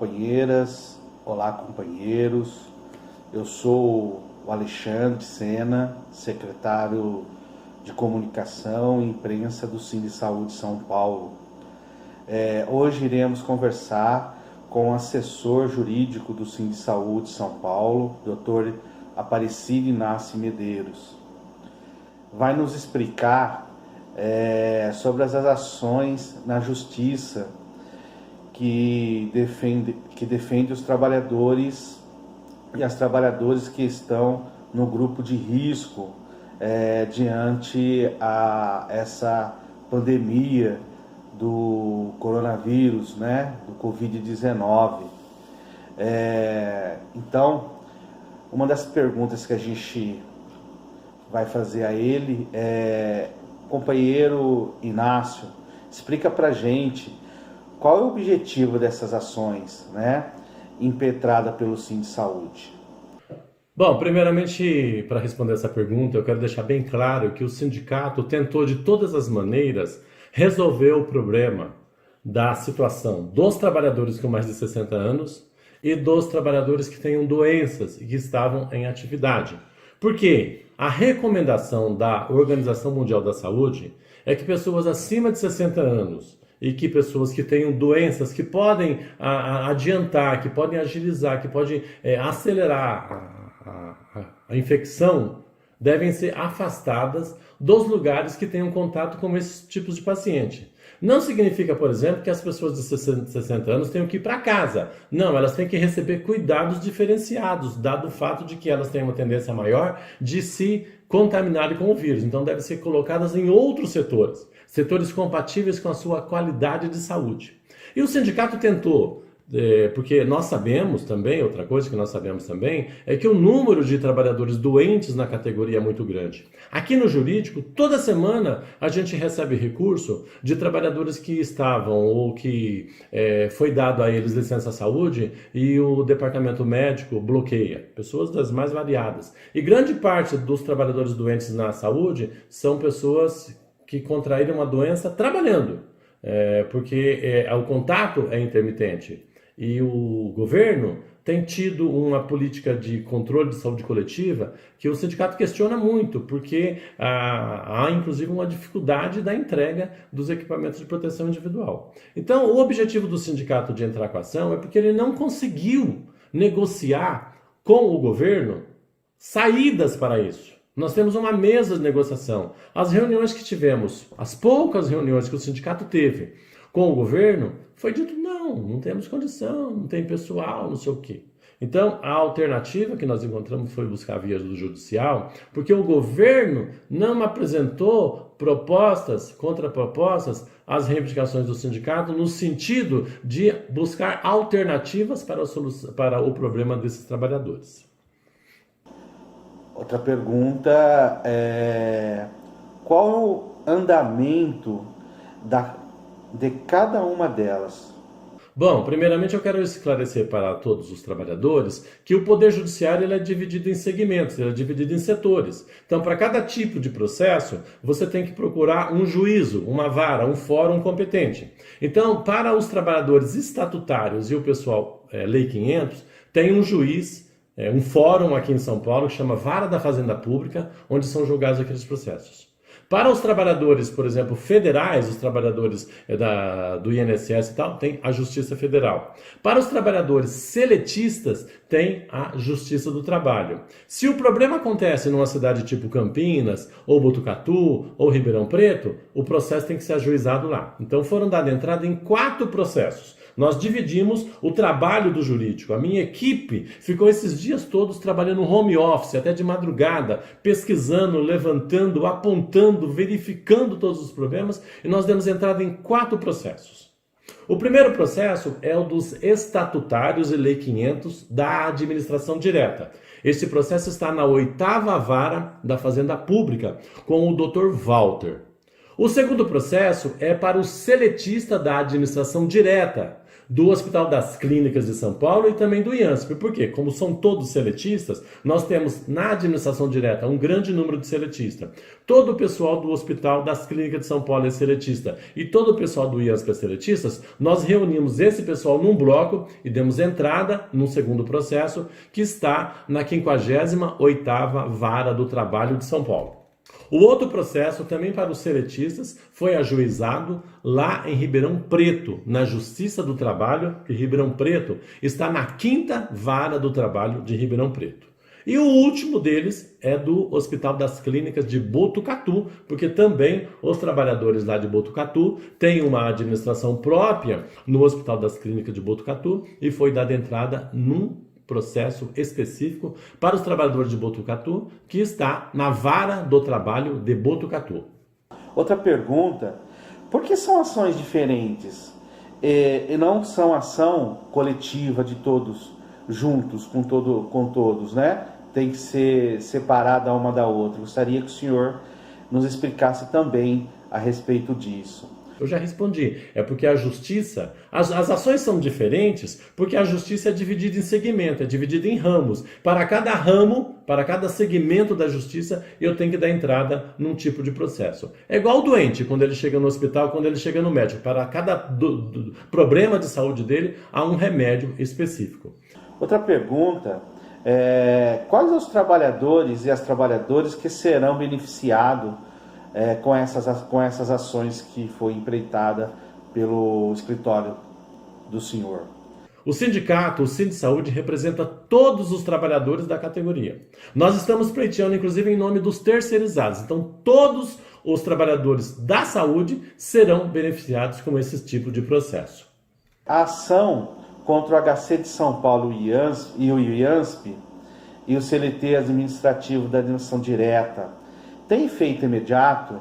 companheiras, olá companheiros. Eu sou o Alexandre Sena, secretário de Comunicação e Imprensa do Sindisaúde São Paulo. Hoje iremos conversar com o assessor jurídico do Sindisaúde São Paulo, Dr. Aparecido Inácio Medeiros. Vai nos explicar sobre as ações na Justiça que defende os trabalhadores e as trabalhadoras que estão no grupo de risco diante a essa pandemia do coronavírus, né, do Covid-19. Então, uma das perguntas que a gente vai fazer a ele companheiro Inácio, explica pra gente qual é o objetivo dessas ações, né, impetrada pelo Sindisaúde. Bom, primeiramente, para responder essa pergunta, eu quero deixar bem claro que o sindicato tentou de todas as maneiras resolver o problema da situação dos trabalhadores com mais de 60 anos e dos trabalhadores que tenham doenças e que estavam em atividade. Por quê? A recomendação da Organização Mundial da Saúde é que pessoas acima de 60 anos e que pessoas que tenham doenças que podem adiantar, que podem agilizar, que podem acelerar a infecção, devem ser afastadas dos lugares que tenham contato com esses tipos de paciente. Não significa, por exemplo, que as pessoas de 60 anos tenham que ir para casa. Não, elas têm que receber cuidados diferenciados, dado o fato de que elas têm uma tendência maior de se contaminarem com o vírus. Então, devem ser colocadas em outros setores compatíveis com a sua qualidade de saúde. E o sindicato tentou, porque nós sabemos também, outra coisa que nós sabemos também, é que o número de trabalhadores doentes na categoria é muito grande. Aqui no jurídico, toda semana a gente recebe recurso de trabalhadores que estavam ou que foi dado a eles licença saúde e o departamento médico bloqueia. Pessoas das mais variadas. E grande parte dos trabalhadores doentes na saúde são pessoas que contraíram uma doença trabalhando, porque o contato é intermitente. E o governo tem tido uma política de controle de saúde coletiva que o sindicato questiona muito, porque há inclusive uma dificuldade da entrega dos equipamentos de proteção individual. Então, o objetivo do sindicato de entrar com a ação é porque ele não conseguiu negociar com o governo saídas para isso. Nós temos uma mesa de negociação. As reuniões que tivemos, as poucas reuniões que o sindicato teve com o governo, foi dito não temos condição, não tem pessoal, não sei o quê. Então, a alternativa que nós encontramos foi buscar a via do judicial, porque o governo não apresentou propostas, contrapropostas às reivindicações do sindicato no sentido de buscar alternativas para o problema desses trabalhadores. Outra pergunta qual é o andamento de cada uma delas? Bom, primeiramente eu quero esclarecer para todos os trabalhadores que o Poder Judiciário ele é dividido em segmentos, ele é dividido em setores. Então, para cada tipo de processo, você tem que procurar um juízo, uma vara, um fórum competente. Então, para os trabalhadores estatutários e o pessoal Lei 500, tem um juiz, um fórum aqui em São Paulo que chama Vara da Fazenda Pública, onde são julgados aqueles processos. Para os trabalhadores, por exemplo, federais, os trabalhadores do INSS e tal, tem a Justiça Federal. Para os trabalhadores seletistas, tem a Justiça do Trabalho. Se o problema acontece numa cidade tipo Campinas, ou Botucatu, ou Ribeirão Preto, o processo tem que ser ajuizado lá. Então foram dadas entrada em 4 processos. Nós dividimos o trabalho do jurídico. A minha equipe ficou esses dias todos trabalhando home office, até de madrugada, pesquisando, levantando, apontando, verificando todos os problemas, e nós demos entrada em 4 processos. O primeiro processo é o dos estatutários e Lei 500 da administração direta. Este processo está na 8ª Vara da Fazenda Pública, com o Dr. Walter. O segundo processo é para o seletista da administração direta, do Hospital das Clínicas de São Paulo e também do IANSP. Por quê? Como são todos seletistas, nós temos na administração direta um grande número de seletistas. Todo o pessoal do Hospital das Clínicas de São Paulo é seletista e todo o pessoal do IANSP é seletistas. Nós reunimos esse pessoal num bloco e demos entrada num segundo processo que está na 58ª Vara do Trabalho de São Paulo. O outro processo, também para os seletistas, foi ajuizado lá em Ribeirão Preto, na Justiça do Trabalho, que Ribeirão Preto está na 5ª Vara do Trabalho de Ribeirão Preto. E o último deles é do Hospital das Clínicas de Botucatu, porque também os trabalhadores lá de Botucatu têm uma administração própria no Hospital das Clínicas de Botucatu e foi dada entrada num processo específico para os trabalhadores de Botucatu, que está na Vara do Trabalho de Botucatu. Outra pergunta, por que são ações diferentes e não são ação coletiva de todos juntos, com todos, né? Tem que ser separada uma da outra. Gostaria que o senhor nos explicasse também a respeito disso. Eu já respondi. É porque a justiça, as ações são diferentes porque a justiça é dividida em segmento, é dividida em ramos. Para cada ramo, para cada segmento da justiça, eu tenho que dar entrada num tipo de processo. É igual o doente, quando ele chega no hospital, quando ele chega no médico. Para cada problema de saúde dele, há um remédio específico. Outra pergunta, quais os trabalhadores e as trabalhadoras que serão beneficiados com essas ações que foi empreitada pelo escritório do senhor? O sindicato, o Sindsaúde, representa todos os trabalhadores da categoria. Nós estamos pleiteando, inclusive, em nome dos terceirizados. Então, todos os trabalhadores da saúde serão beneficiados com esse tipo de processo. A ação contra o HC de São Paulo e o IANSP e o CLT administrativo da administração direta tem efeito imediato?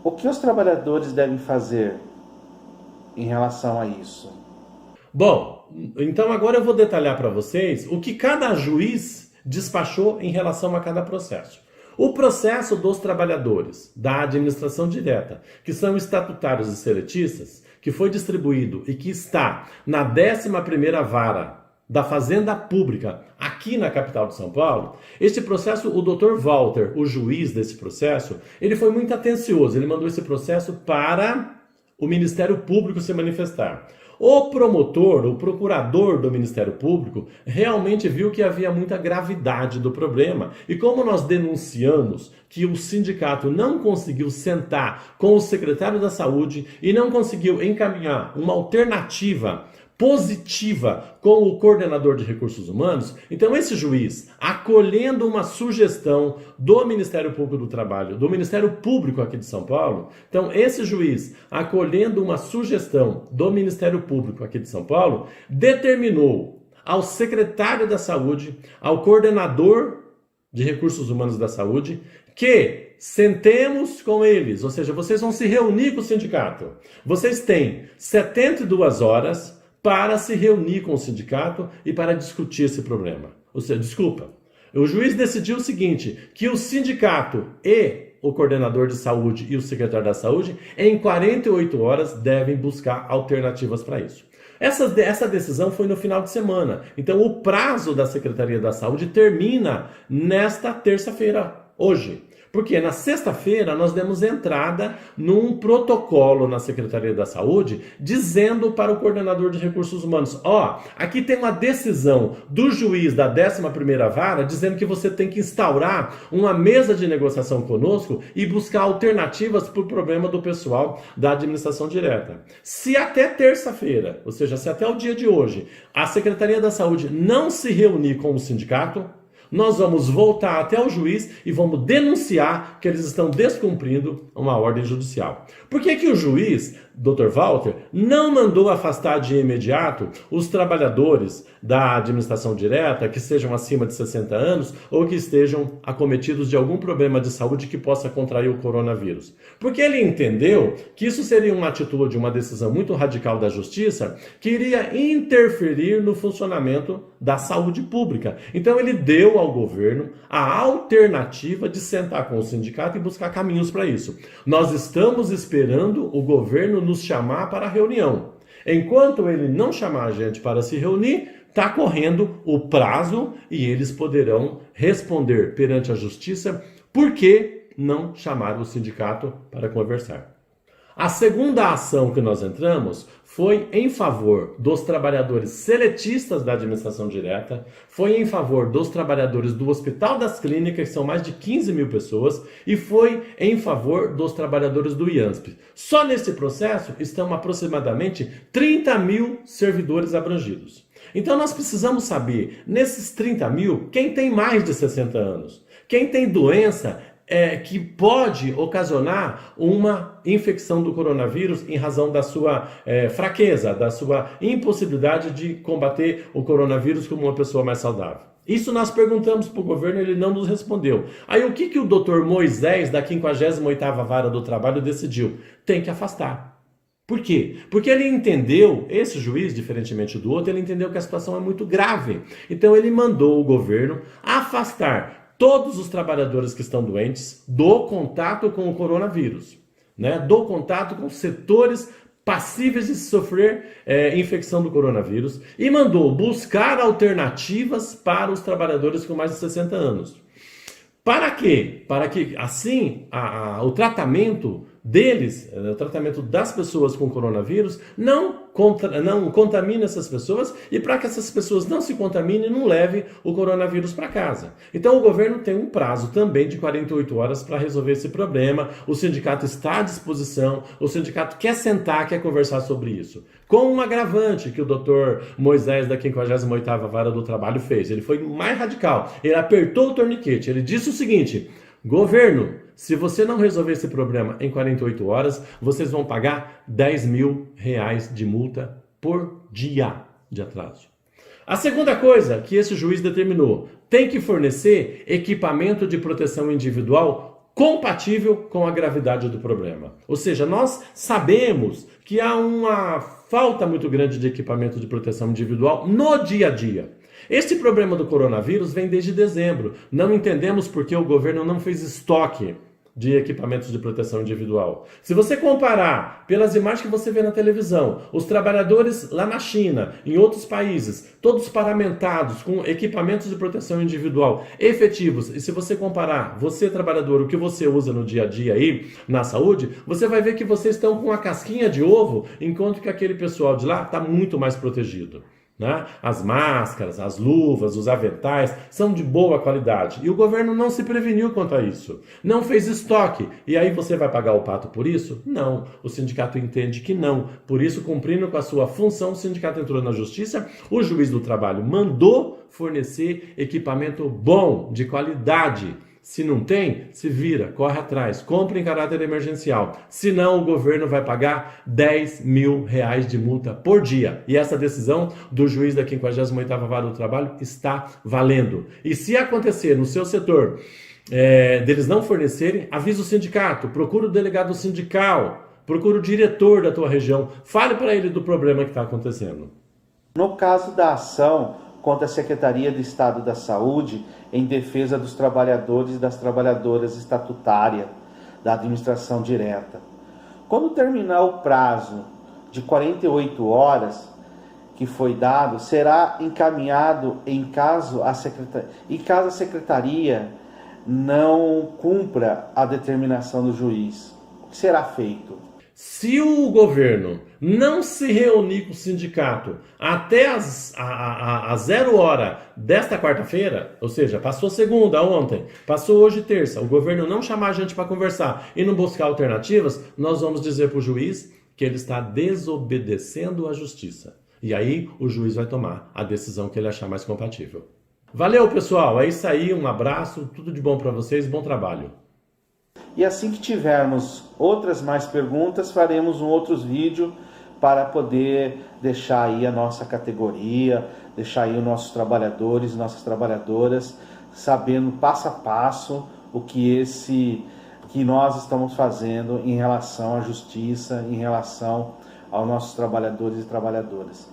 O que os trabalhadores devem fazer em relação a isso? Bom, então agora eu vou detalhar para vocês o que cada juiz despachou em relação a cada processo. O processo dos trabalhadores da administração direta, que são estatutários e seletistas, que foi distribuído e que está na 11ª Vara da Fazenda Pública, aqui na capital de São Paulo, este processo, o Dr. Walter, o juiz desse processo, ele foi muito atencioso, ele mandou esse processo para o Ministério Público se manifestar. O promotor, o procurador do Ministério Público, realmente viu que havia muita gravidade do problema. E como nós denunciamos que o sindicato não conseguiu sentar com o secretário da Saúde e não conseguiu encaminhar uma alternativa positiva com o coordenador de recursos humanos, então esse juiz, acolhendo uma sugestão do Ministério Público do Trabalho, do Ministério Público aqui de São Paulo, então esse juiz, acolhendo uma sugestão do Ministério Público aqui de São Paulo, determinou ao secretário da Saúde, ao coordenador de recursos humanos da saúde, que sentemos com eles, ou seja, vocês vão se reunir com o sindicato. Vocês têm 72 horas para se reunir com o sindicato e para discutir esse problema. Ou seja, desculpa, o juiz decidiu o seguinte, que o sindicato e o coordenador de saúde e o secretário da saúde, em 48 horas, devem buscar alternativas para isso. Essa decisão foi no final de semana. Então, o prazo da Secretaria da Saúde termina nesta terça-feira, hoje. Porque na sexta-feira nós demos entrada num protocolo na Secretaria da Saúde dizendo para o coordenador de recursos humanos, aqui tem uma decisão do juiz da 11ª Vara dizendo que você tem que instaurar uma mesa de negociação conosco e buscar alternativas para o problema do pessoal da administração direta. Se até terça-feira, ou seja, se até o dia de hoje, a Secretaria da Saúde não se reunir com o sindicato, nós vamos voltar até o juiz e vamos denunciar que eles estão descumprindo uma ordem judicial. Por que que o juiz, Dr. Walter, não mandou afastar de imediato os trabalhadores da administração direta que sejam acima de 60 anos ou que estejam acometidos de algum problema de saúde que possa contrair o coronavírus? Porque ele entendeu que isso seria uma atitude, uma decisão muito radical da justiça que iria interferir no funcionamento da saúde pública. Então ele deu ao governo a alternativa de sentar com o sindicato e buscar caminhos para isso. Nós estamos esperando o governo nos chamar para a reunião. Enquanto ele não chamar a gente para se reunir, está correndo o prazo e eles poderão responder perante a justiça por que não chamaram o sindicato para conversar. A segunda ação que nós entramos foi em favor dos trabalhadores seletistas da administração direta, foi em favor dos trabalhadores do Hospital das Clínicas, que são mais de 15 mil pessoas, e foi em favor dos trabalhadores do IANSP. Só nesse processo estão aproximadamente 30 mil servidores abrangidos. Então nós precisamos saber, nesses 30 mil, quem tem mais de 60 anos, quem tem doença que pode ocasionar uma infecção do coronavírus em razão da sua fraqueza, da sua impossibilidade de combater o coronavírus como uma pessoa mais saudável. Isso nós perguntamos para o governo e ele não nos respondeu. Aí o que o doutor Moisés, da 58ª Vara do Trabalho, decidiu? Tem que afastar. Por quê? Porque ele entendeu, esse juiz, diferentemente do outro, ele entendeu que a situação é muito grave. Então ele mandou o governo afastar todos os trabalhadores que estão doentes do contato com o coronavírus, né? Do contato com setores passíveis de sofrer infecção do coronavírus e mandou buscar alternativas para os trabalhadores com mais de 60 anos. Para quê? Para que assim o tratamento deles, o tratamento das pessoas com coronavírus, não contamine essas pessoas e para que essas pessoas não se contaminem, não leve o coronavírus para casa. Então o governo tem um prazo também de 48 horas para resolver esse problema, o sindicato está à disposição, o sindicato quer sentar, quer conversar sobre isso. Com um agravante que o doutor Moisés da 58ª Vara do Trabalho fez, ele foi mais radical, ele apertou o torniquete, ele disse o seguinte: governo, se você não resolver esse problema em 48 horas, vocês vão pagar R$10.000 de multa por dia de atraso. A segunda coisa que esse juiz determinou, tem que fornecer equipamento de proteção individual compatível com a gravidade do problema. Ou seja, nós sabemos que há uma falta muito grande de equipamento de proteção individual no dia a dia. Este problema do coronavírus vem desde dezembro. Não entendemos por que o governo não fez estoque de equipamentos de proteção individual. Se você comparar pelas imagens que você vê na televisão, os trabalhadores lá na China, em outros países, todos paramentados com equipamentos de proteção individual efetivos, e se você comparar, você trabalhador, o que você usa no dia a dia aí na saúde, você vai ver que vocês estão com a casquinha de ovo, enquanto que aquele pessoal de lá está muito mais protegido. Né? As máscaras, as luvas, os aventais são de boa qualidade e o governo não se preveniu quanto a isso, não fez estoque e aí você vai pagar o pato por isso? Não, o sindicato entende que não, por isso, cumprindo com a sua função, o sindicato entrou na justiça, o juiz do trabalho mandou fornecer equipamento bom, de qualidade. Se não tem, se vira, corre atrás, compra em caráter emergencial. Senão o governo vai pagar R$10.000 de multa por dia. E essa decisão do juiz da 58ª Vara do Trabalho está valendo. E se acontecer no seu setor deles não fornecerem, avisa o sindicato, procura o delegado sindical, procura o diretor da tua região, fale para ele do problema que está acontecendo. No caso da ação contra a Secretaria de Estado da Saúde em defesa dos trabalhadores e das trabalhadoras estatutárias da administração direta. Quando terminar o prazo de 48 horas que foi dado, será encaminhado em caso a Secretaria não cumpra a determinação do juiz. O que será feito? Se o governo não se reunir com o sindicato até às 0 hora desta quarta-feira, ou seja, passou segunda ontem, passou hoje terça, o governo não chamar a gente para conversar e não buscar alternativas, nós vamos dizer para o juiz que ele está desobedecendo à justiça. E aí o juiz vai tomar a decisão que ele achar mais compatível. Valeu, pessoal, é isso aí, um abraço, tudo de bom para vocês, bom trabalho. E assim que tivermos outras mais perguntas, faremos outros vídeos para poder deixar aí a nossa categoria, deixar aí os nossos trabalhadores, nossas trabalhadoras, sabendo passo a passo o que nós estamos fazendo em relação à justiça, em relação aos nossos trabalhadores e trabalhadoras.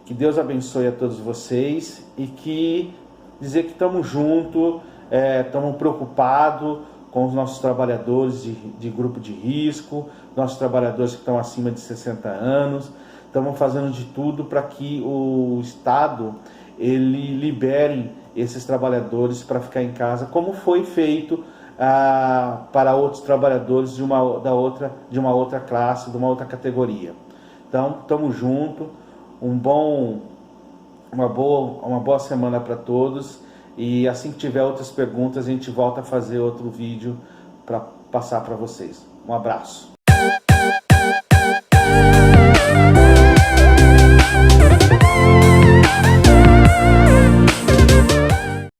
Que Deus abençoe a todos vocês e que dizer que estamos juntos, estamos preocupados com os nossos trabalhadores de grupo de risco, nossos trabalhadores que estão acima de 60 anos. estamos fazendo de tudo para que o Estado ele libere esses trabalhadores para ficar em casa, como foi feito para outros trabalhadores de uma outra classe, de uma outra categoria. Então, estamos juntos, uma boa semana para todos, e assim que tiver outras perguntas, a gente volta a fazer outro vídeo para passar para vocês. Um abraço.